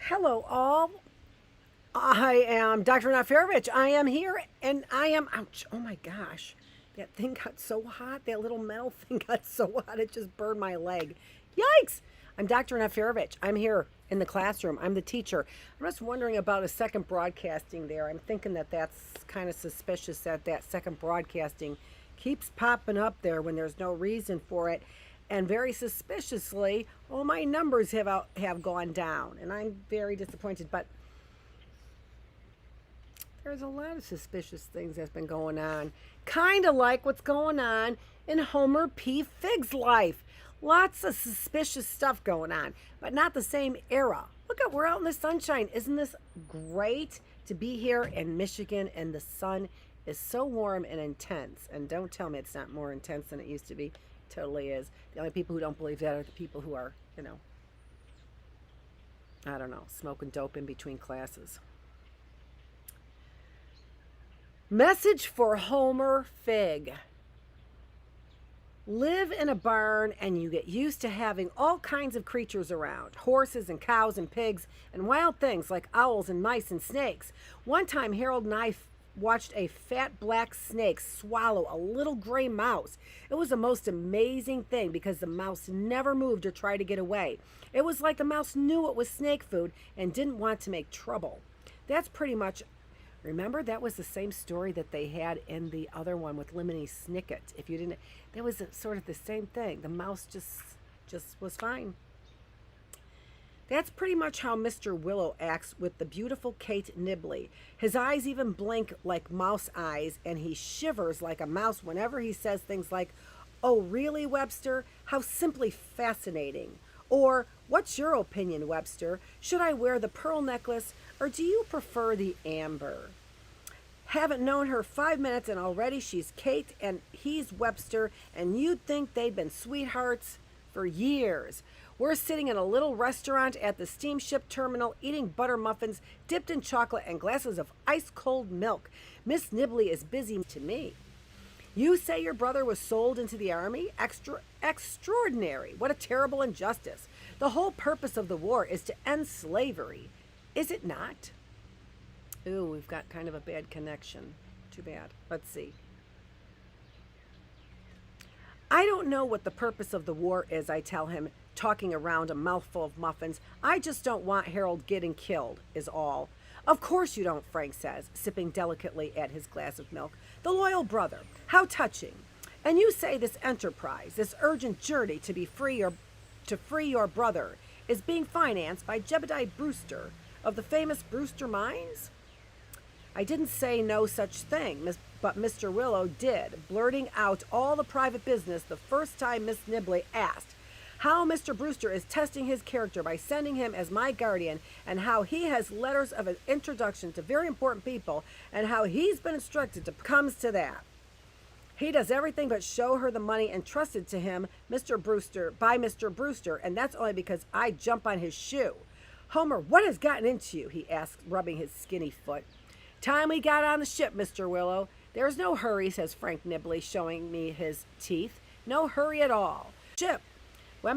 Hello, all. I am Dr. Nafarovich. I am here, and I am. Ouch! Oh my gosh, that thing got so hot. That little metal thing got so hot it just burned my leg. Yikes! I'm Dr. Nafarovich. I'm here in the classroom. I'm the teacher. I'm just wondering about a second broadcasting there. I'm thinking that that's kind of suspicious that that second broadcasting keeps popping up there when there's no reason for it. And very suspiciously, all my numbers have gone down, and I'm very disappointed. But there's a lot of suspicious things that's been going on, kind of like what's going on in Homer P. Figg's life. Lots of suspicious stuff going on, but not the same era. Look at, we're out in the sunshine. Isn't this great to be here in Michigan? And the sun is so warm and intense. And don't tell me it's not more intense than it used to be. Totally is. The only people who don't believe that are the people who are, I don't know, smoking dope in between classes. Message for Homer Figg. Live in a barn and you get used to having all kinds of creatures around. Horses and cows and pigs and wild things like owls and mice and snakes. One time Harold and I watched a fat black snake swallow a little gray mouse. It was the most amazing thing because the mouse never moved or tried to get away. It was like the mouse knew it was snake food and didn't want to make trouble. That's pretty much, remember, that was the same story that they had in the other one with Lemony Snicket. If you didn't, that was sort of the same thing. The mouse just was fine. That's pretty much how Mr. Willow acts with the beautiful Kate Nibley. His eyes even blink like mouse eyes, and he shivers like a mouse whenever he says things like, "Oh, really, Webster? How simply fascinating." Or, "What's your opinion, Webster? Should I wear the pearl necklace, or do you prefer the amber?" Haven't known her 5 minutes, and already she's Kate, and he's Webster, and you'd think they'd been sweethearts for years. We're sitting in a little restaurant at the steamship terminal eating butter muffins dipped in chocolate and glasses of ice-cold milk. Miss Nibley is busy to me. You say your brother was sold into the army? Extraordinary. What a terrible injustice. The whole purpose of the war is to end slavery. Is it not? Ooh, we've got kind of a bad connection. Too bad. Let's see. I don't know what the purpose of the war is, I tell him, talking around a mouthful of muffins. I just don't want Harold getting killed, is all. Of course you don't, Frank says, sipping delicately at his glass of milk. The loyal brother. How touching. And you say this enterprise, this urgent journey to free your brother, is being financed by Jebediah Brewster of the famous Brewster Mines? I didn't say no such thing, but Mr. Willow did, blurting out all the private business the first time Miss Nibley asked how Mr. Brewster is testing his character by sending him as my guardian, and how he has letters of introduction to very important people, and how he's been instructed to comes to that. He does everything but show her the money entrusted to him by Mr. Brewster, and that's only because I jump on his shoe. Homer, what has gotten into you? He asked, rubbing his skinny foot. Time we got on the ship, Mr. Willow. There's no hurry, says Frank Nibley, showing me his teeth. No hurry at all. Ship.